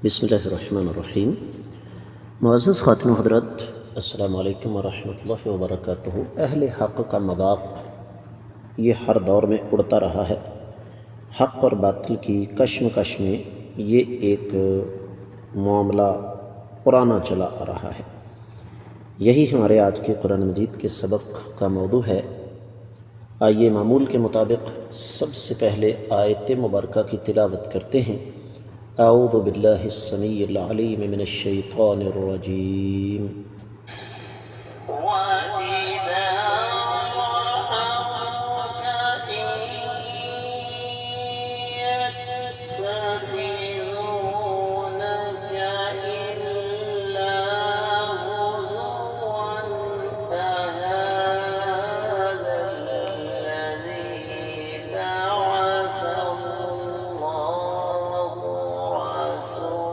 بسم اللہ الرحمن الرحیم۔ معزز خواتین و حضرات، السلام علیکم ورحمۃ اللہ وبرکاتہ۔ اہل حق کا مذاق یہ ہر دور میں اڑتا رہا ہے۔ حق اور باطل کی کشمکش میں یہ ایک معاملہ پرانا چلا آ رہا ہے۔ یہی ہمارے آج کے قرآن مجید کے سبق کا موضوع ہے۔ آئیے معمول کے مطابق سب سے پہلے آیت مبارکہ کی تلاوت کرتے ہیں۔ اعوذ باللہ السمیع العلیم من الشیطان الرجیم۔ وَإِذَا رَأَوْكَ إِن يَتَّخِذُونَكَ إِلَّا هُزُوًا أَهَٰذَا الَّذِي بَعَثَ اللَّهُ رَسُولًا۔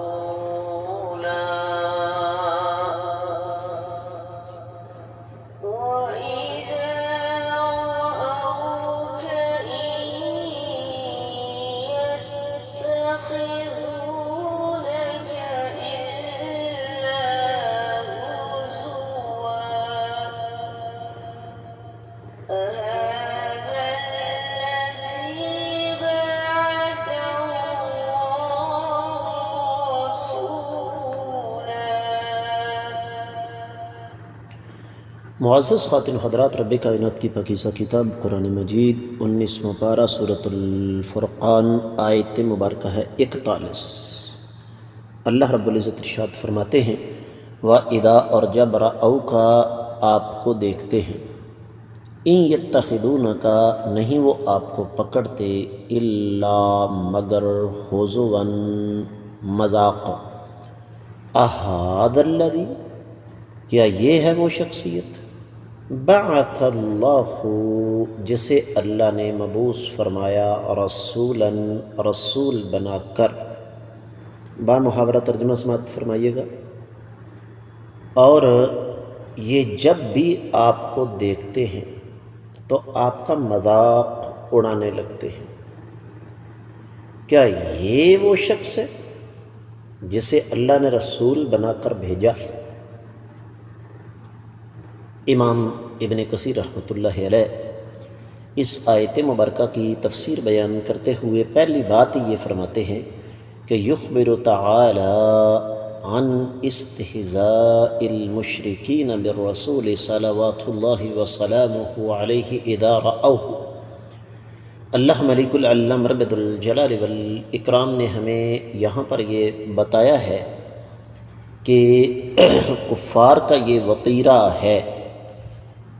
وَإِذَا رَأَوْكَ إِن يَتَّخِذُونَكَ إِلَّا هُزُوًا أَهَٰذَا الَّذِي بَعَثَ اللَّهُ رَسُولًا۔ معزز خواتین و حضرات، رب کائنات کی پاکیزہ کتاب قرآن مجید 19واں پارہ سورۃ الفرقان آیت مبارکہ ہے 41۔ اللہ رب العزت ارشاد فرماتے ہیں وَإِذَا اور جب رَأَوْكَ آپ کو دیکھتے ہیں، اِن يَتَّخِذُونَكَ نہیں وہ آپ کو پکڑتے، اِلَّا مگر ہُزُوًا مذاق، اَهَٰذَا الَّذِي کیا یہ ہے وہ شخصیت، بعث اللہ جسے اللہ نے مبعوث فرمایا، رسولاً رسول بنا کر۔ با محاورہ ترجمہ سماعت فرمائیے گا۔ اور یہ جب بھی آپ کو دیکھتے ہیں تو آپ کا مذاق اڑانے لگتے ہیں۔ کیا یہ وہ شخص ہے جسے اللہ نے رسول بنا کر بھیجا؟ امام ابن کثیر رحمۃ اللہ علیہ اس آیت مبارکہ کی تفسیر بیان کرتے ہوئے پہلی بات یہ فرماتے ہیں کہ یخبر تعالی عن استہزاء المشرکین بالرسول صلوات اللہ وسلامہ علیہ اذا رأوہ۔ اللہ ملک العلم رب الجلال والاکرام نے ہمیں یہاں پر یہ بتایا ہے کہ کفار کا یہ وطیرہ ہے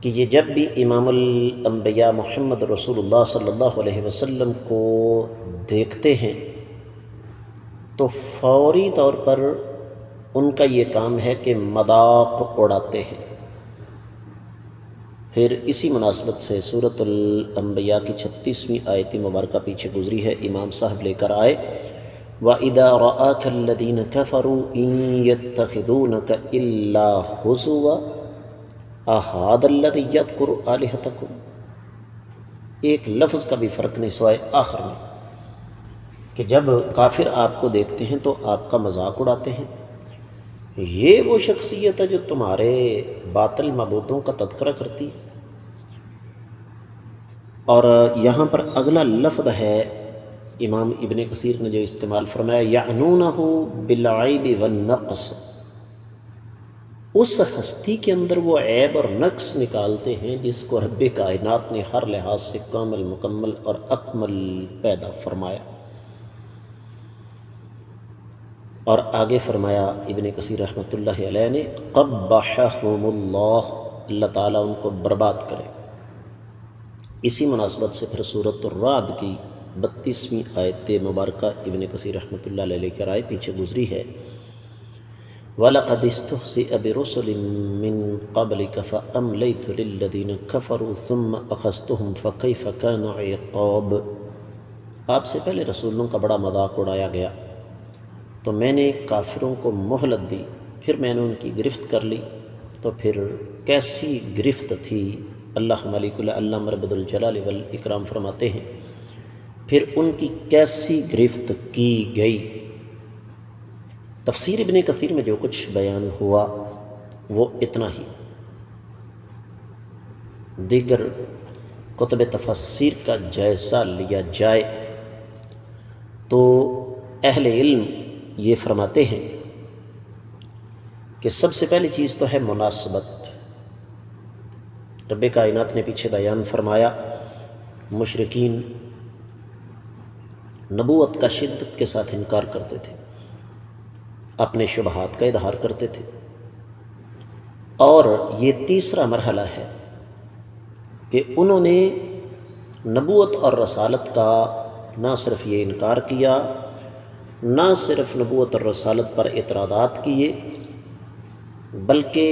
کہ یہ جب بھی امام الانبیاء محمد رسول اللہ صلی اللہ علیہ وسلم کو دیکھتے ہیں تو فوری طور پر ان کا یہ کام ہے کہ مذاق اڑاتے ہیں۔ پھر اسی مناسبت سے سورۃ الانبیاء کی 36ویں آیت مبارکہ پیچھے گزری ہے، امام صاحب لے کر آئے وَإِذَا رَآكَ الَّذِينَ كَفَرُوا إِن يَتَّخِذُونَكَ إِلَّا هُزُوًا أَهَٰذَا الَّذِي يَذْكُرُ آلِهَتَكُمْ۔ ایک لفظ کا بھی فرق نہیں سوائے آخر میں کہ جب کافر آپ کو دیکھتے ہیں تو آپ کا مذاق اڑاتے ہیں۔ یہ وہ شخصیت ہے جو تمہارے باطل معبودوں کا تذکرہ کرتی ہے۔ اور یہاں پر اگلا لفظ ہے امام ابن کثیر نے جو استعمال فرمایا یعنونہ بالعیب والنقص، اس ہستی کے اندر وہ عیب اور نقص نکالتے ہیں جس کو رب کائنات نے ہر لحاظ سے کامل مکمل اور اکمل پیدا فرمایا۔ اور آگے فرمایا ابن کثیر رحمۃ اللہ علیہ نے قبحہم اللہ، اللہ تعالیٰ ان کو برباد کرے۔ اسی مناسبت سے پھر سورۃ الرعد کی 32ویں آیت مبارکہ ابن کثیر رحمۃ اللہ علیہ لے کر آئے، پیچھے گزری ہے وَلَقَدِ اسْتُهْزِئَ بِرُسُلٍ مِّن قَبْلِكَ فَأَمْلَيْتُ لِلَّذِينَ كَفَرُوا ثُمَّ أَخَذْتُهُمْ فَكَيْفَ كَانَ عِقَابِ۔ آپ سے پہلے رسولوں کا بڑا مذاق اڑایا گیا تو میں نے کافروں کو مہلت دی، پھر میں نے ان کی گرفت کر لی، تو پھر کیسی گرفت تھی۔ اللہ ملک العلم رب الجلال والاکرام فرماتے ہیں پھر ان کی کیسی گرفت کی گئی۔ تفسیر ابن کثیر میں جو کچھ بیان ہوا وہ اتنا ہی، دیگر کتب تفسیر کا جائزہ لیا جائے تو اہل علم یہ فرماتے ہیں کہ سب سے پہلی چیز تو ہے مناسبت۔ رب کائنات نے پیچھے بیان فرمایا مشرکین نبوت کا شدت کے ساتھ انکار کرتے تھے، اپنے شبہات کا اظہار کرتے تھے، اور یہ تیسرا مرحلہ ہے کہ انہوں نے نبوت اور رسالت کا نہ صرف یہ انکار کیا، نہ صرف نبوت اور رسالت پر اعتراضات کیے، بلکہ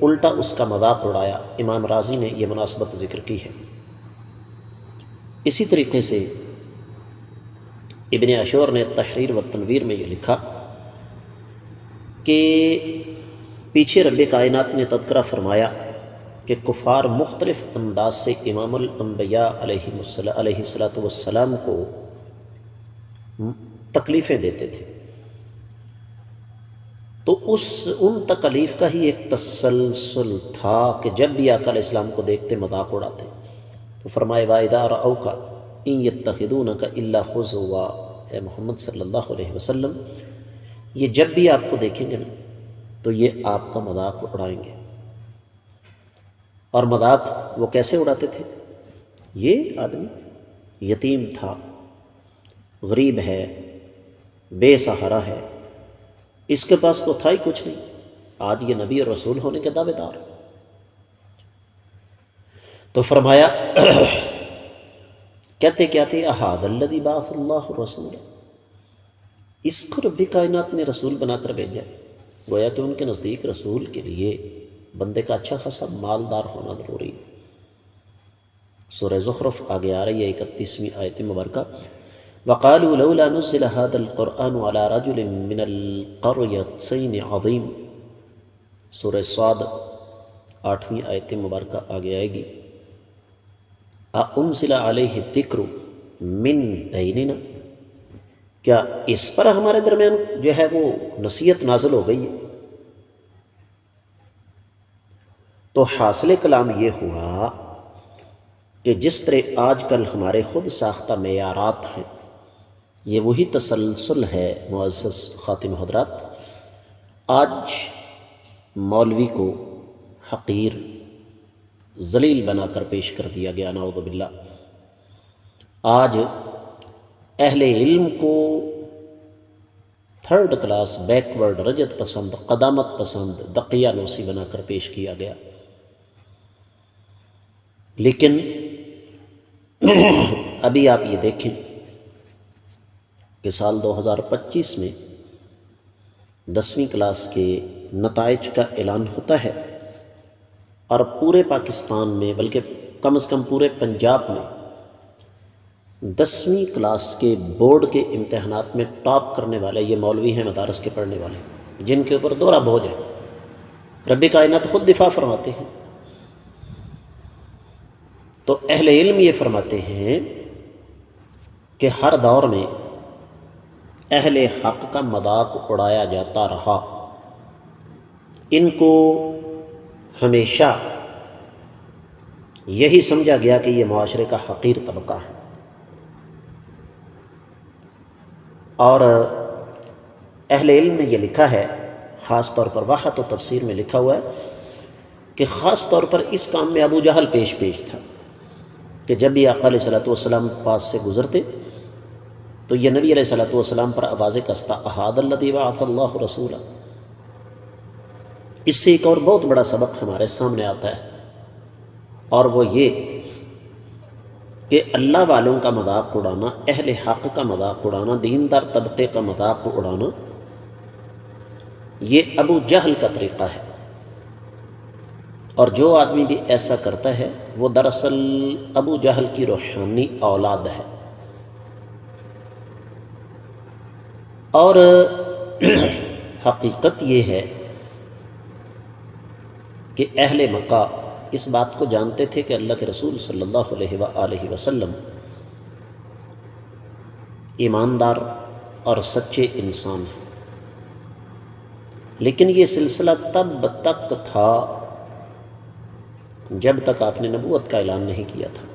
الٹا اس کا مذاق اڑایا۔ امام رازی نے یہ مناسبت ذکر کی ہے۔ اسی طریقے سے ابن عاشور نے تحریر و تنویر میں یہ لکھا کہ پیچھے رب کائنات نے تذکرہ فرمایا کہ کفار مختلف انداز سے امام الانبیاء علیہ الصلاۃ والسلام کو تکلیفیں دیتے تھے، تو ان تکلیف کا ہی ایک تسلسل تھا کہ جب بھی آقا علیہ السلام کو دیکھتے مذاق اڑاتے، تو فرمائے وَإِذَا رَأَوْكَ إِن يَتَّخِذُونَكَ إِلَّا خُزُوًا، اے محمد صلی اللہ علیہ وسلم یہ جب بھی آپ کو دیکھیں گے نا تو یہ آپ کا مذاق اڑائیں گے۔ اور مذاق وہ کیسے اڑاتے تھے؟ یہ آدمی یتیم تھا، غریب ہے، بے سہارا ہے، اس کے پاس تو تھا ہی کچھ نہیں، آج یہ نبی اور رسول ہونے کے دعوے دار۔ تو فرمایا کہتے کیا تھے احاد الذی بعث اللہ رسول، اس کو رب کائنات نے رسول بنا کر بھیجا، گویا کہ ان کے نزدیک رسول کے لیے بندے کا اچھا خاصا مالدار ہونا ضروری۔ سورہ زخرف آگے آ رہی ہے 31ویں آیت مبارکہ، وَقَالُوا لَوْلَا نُزِّلَ هَذَا الْقُرْآنُ عَلَى رَجُلٍ مِّنَ الْقَرْيَتَيْنِ عَظِيمٍ۔ سورہ صاد 8ویں آیت مبارکہ آگے آئے گی، أَأُنزِلَ عَلَيْهِ الذِّكْرُ مِّن بَيْنِنَا، کیا اس پر ہمارے درمیان جو ہے وہ نصیحت نازل ہو گئی ہے؟ تو حاصل کلام یہ ہوا کہ جس طرح آج کل ہمارے خود ساختہ معیارات ہیں، یہ وہی تسلسل ہے معزز خاتم حضرات۔ آج مولوی کو حقیر ذلیل بنا کر پیش کر دیا گیا، نعوذ باللہ۔ آج اہل علم کو تھرڈ کلاس، بیکورڈ، رجت پسند، قدامت پسند، دقیانوسی بنا کر پیش کیا گیا۔ لیکن ابھی آپ یہ دیکھیں کہ سال 2025 میں 10ویں کلاس کے نتائج کا اعلان ہوتا ہے، اور پورے پاکستان میں بلکہ کم از کم پورے پنجاب میں 10ویں کلاس کے بورڈ کے امتحانات میں ٹاپ کرنے والے یہ مولوی ہیں، مدارس کے پڑھنے والے، جن کے اوپر دوہرا بوجھ ہے۔ رب کائنات خود دفاع فرماتے ہیں۔ تو اہل علم یہ فرماتے ہیں کہ ہر دور میں اہل حق کا مذاق اڑایا جاتا رہا، ان کو ہمیشہ یہی سمجھا گیا کہ یہ معاشرے کا حقیر طبقہ ہے۔ اور اہل علم نے یہ لکھا ہے، خاص طور پر واحد و تفسیر میں لکھا ہوا ہے کہ خاص طور پر اس کام میں ابو جہل پیش تھا، کہ جب بھی آقا علیہ الصلوۃ والسلام پاس سے گزرتے تو یہ نبی علیہ الصلوۃ والسلام پر آواز کستا، احاد الذی بعث اللہ رسولا۔ اس سے ایک اور بہت بڑا سبق ہمارے سامنے آتا ہے، اور وہ یہ کہ اللہ والوں کا مذاق اڑانا، اہل حق کا مذاق اڑانا، دیندار طبقے کا مذاق اڑانا، یہ ابو جہل کا طریقہ ہے۔ اور جو آدمی بھی ایسا کرتا ہے وہ دراصل ابو جہل کی روحانی اولاد ہے۔ اور حقیقت یہ ہے کہ اہل مکہ اس بات کو جانتے تھے کہ اللہ کے رسول صلی اللہ علیہ وآلہ وسلم ایماندار اور سچے انسان ہیں، لیکن یہ سلسلہ تب تک تھا جب تک آپ نے نبوت کا اعلان نہیں کیا تھا،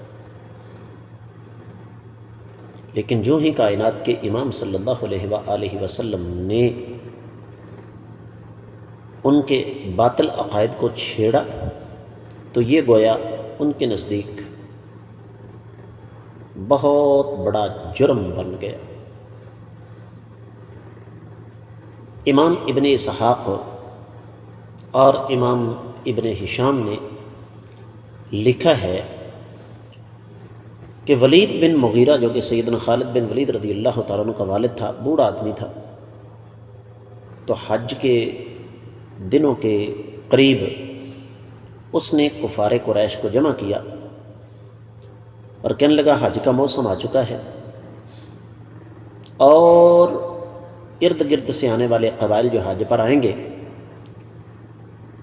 لیکن جو ہی کائنات کے امام صلی اللہ علیہ وآلہ وسلم نے ان کے باطل عقائد کو چھیڑا تو یہ گویا ان کے نزدیک بہت بڑا جرم بن گیا۔ امام ابن اسحاق اور امام ابن ہشام نے لکھا ہے کہ ولید بن مغیرہ جو کہ سیدنا خالد بن ولید رضی اللہ تعالیٰ عنہ کا والد تھا، بوڑھا آدمی تھا، تو حج کے دنوں کے قریب اس نے کفار قریش کو جمع کیا اور کہنے لگا حج کا موسم آ چکا ہے اور ارد گرد سے آنے والے قبائل جو حج پر آئیں گے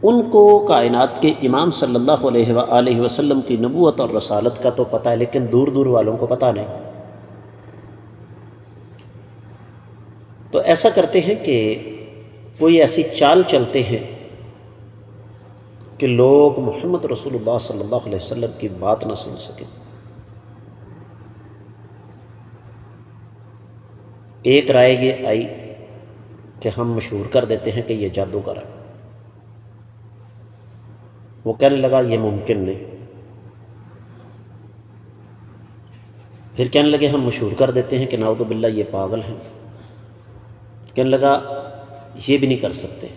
ان کو کائنات کے امام صلی اللہ علیہ وآلہ وسلم کی نبوت اور رسالت کا تو پتہ ہے، لیکن دور دور والوں کو پتہ نہیں۔ تو ایسا کرتے ہیں کہ کوئی ایسی چال چلتے ہیں کہ لوگ محمد رسول اللہ صلی اللہ علیہ وسلم کی بات نہ سن سکیں۔ ایک رائے یہ آئی کہ ہم مشہور کر دیتے ہیں کہ یہ جادوگر ہے۔ وہ کہنے لگا یہ ممکن نہیں۔ پھر کہنے لگے ہم مشہور کر دیتے ہیں کہ نعوذ باللہ یہ پاگل ہیں۔ کہنے لگا یہ بھی نہیں کر سکتے۔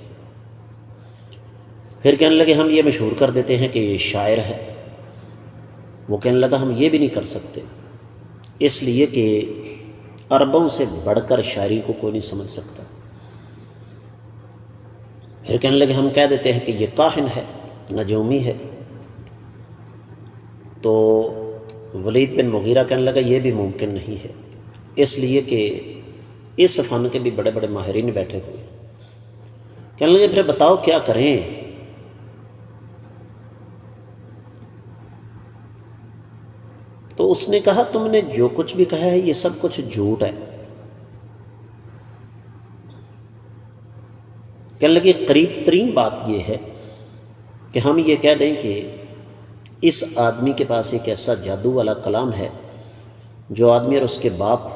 پھر کہنے لگے ہم یہ مشہور کر دیتے ہیں کہ یہ شاعر ہے۔ وہ کہنے لگا ہم یہ بھی نہیں کر سکتے، اس لیے کہ عربوں سے بڑھ کر شاعری کو کوئی نہیں سمجھ سکتا۔ پھر کہنے لگے ہم کہہ دیتے ہیں کہ یہ کاہن ہے، نجومی ہے۔ تو ولید بن مغیرہ کہنے لگا یہ بھی ممکن نہیں ہے، اس لیے کہ اس فن کے بھی بڑے بڑے ماہرین بیٹھے ہوئے۔ کہنے لگے پھر بتاؤ کیا کریں؟ تو اس نے کہا تم نے جو کچھ بھی کہا ہے یہ سب کچھ جھوٹ ہے۔ کہنے لگے قریب ترین بات یہ ہے کہ ہم یہ کہہ دیں کہ اس آدمی کے پاس ایک ایسا جادو والا کلام ہے جو آدمی اور اس کے باپ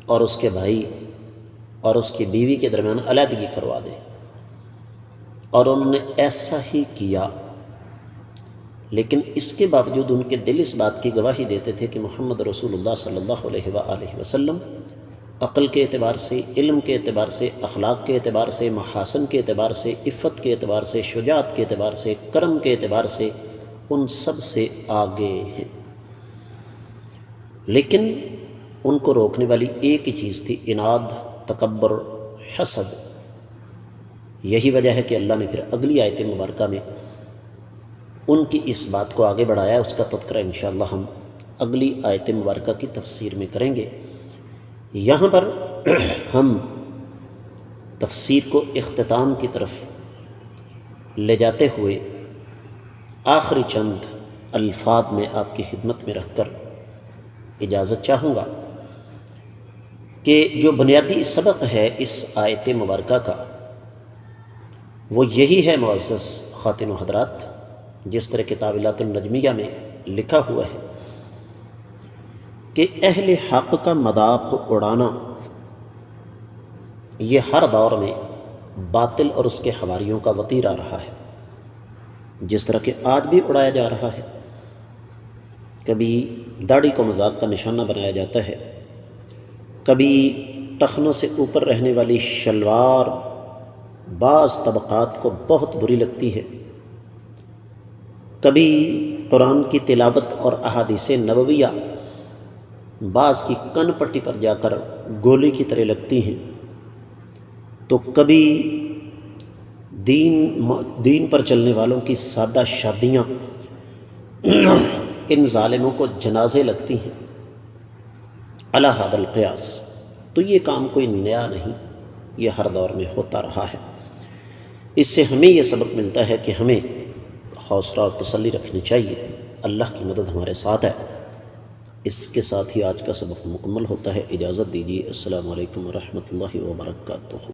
اور اس کے بھائی اور اس کی بیوی کے درمیان علیحدگی کروا دے، اور انہوں نے ایسا ہی کیا، لیکن اس کے باوجود ان کے دل اس بات کی گواہی دیتے تھے کہ محمد رسول اللہ صلی اللہ علیہ وآلہ وسلم عقل کے اعتبار سے، علم کے اعتبار سے، اخلاق کے اعتبار سے، محاسن کے اعتبار سے، عفت کے اعتبار سے، شجاعت کے اعتبار سے، کرم کے اعتبار سے ان سب سے آگے ہیں۔ لیکن ان کو روکنے والی ایک ہی چیز تھی، عناد، تکبر، حسد۔ یہی وجہ ہے کہ اللہ نے پھر اگلی آیت مبارکہ میں ان کی اس بات کو آگے بڑھایا۔ اس کا تذکرہ انشاءاللہ ہم اگلی آیت مبارکہ کی تفسیر میں کریں گے۔ یہاں پر ہم تفسیر کو اختتام کی طرف لے جاتے ہوئے آخری چند الفاظ میں آپ کی خدمت میں رکھ کر اجازت چاہوں گا کہ جو بنیادی سبق ہے اس آیت مبارکہ کا وہ یہی ہے معزز خواتین و حضرات، جس طرح کہ تعویلات النجمیہ میں لکھا ہوا ہے کہ اہل حق کا مذاق اڑانا یہ ہر دور میں باطل اور اس کے حواریوں کا وتیرہ رہا ہے، جس طرح کہ آج بھی اڑایا جا رہا ہے۔ کبھی داڑھی کو مذاق کا نشانہ بنایا جاتا ہے، کبھی ٹخنوں سے اوپر رہنے والی شلوار بعض طبقات کو بہت بری لگتی ہے، کبھی قرآن کی تلاوت اور احادیث نبویہ بعض کی کن پٹی پر جا کر گولی کی طرح لگتی ہیں، تو کبھی دین پر چلنے والوں کی سادہ شادیاں ان ظالموں کو جنازے لگتی ہیں علی ھذا القیاس۔ تو یہ کام کوئی نیا نہیں، یہ ہر دور میں ہوتا رہا ہے۔ اس سے ہمیں یہ سبق ملتا ہے کہ ہمیں حوصلہ اور تسلی رکھنی چاہیے، اللہ کی مدد ہمارے ساتھ ہے۔ اس کے ساتھ ہی آج کا سبق مکمل ہوتا ہے، اجازت دیجیے، السلام علیکم ورحمۃ اللہ وبرکاتہ۔